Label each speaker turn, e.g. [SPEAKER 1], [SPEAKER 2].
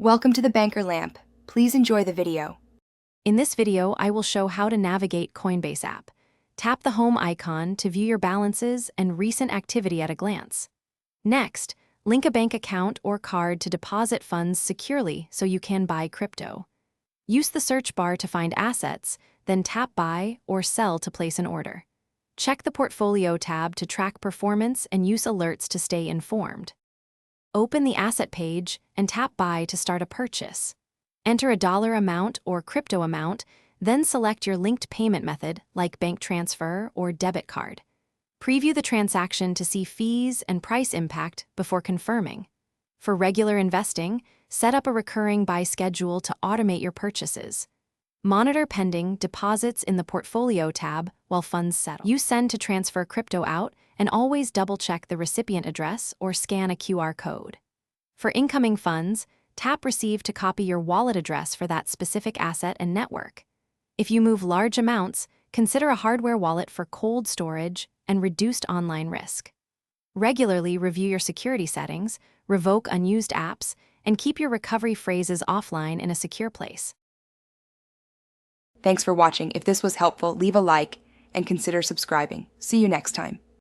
[SPEAKER 1] Welcome to the Banker Lamp. Please enjoy the video.
[SPEAKER 2] In this video, I will show how to navigate Coinbase app. Tap the home icon to view your balances and recent activity at a glance. Next, link a bank account or card to deposit funds securely so you can buy crypto. Use the search bar to find assets, then tap Buy or Sell to place an order. Check the Portfolio tab to track performance and use alerts to stay informed. Open the Asset page and tap Buy to start a purchase. Enter a dollar amount or crypto amount, then select your linked payment method like bank transfer or debit card. Preview the transaction to see fees and price impact before confirming. For regular investing, set up a recurring buy schedule to automate your purchases. Monitor pending deposits in the Portfolio tab while funds settle. Use Send to transfer crypto out and always double-check the recipient address or scan a QR code. For incoming funds, tap Receive to copy your wallet address for that specific asset and network. If you move large amounts, consider a hardware wallet for cold storage and reduced online risk. Regularly review your security settings, revoke unused apps, and keep your recovery phrases offline in a secure place.
[SPEAKER 1] Thanks for watching. If this was helpful, leave a like and consider subscribing. See you next time.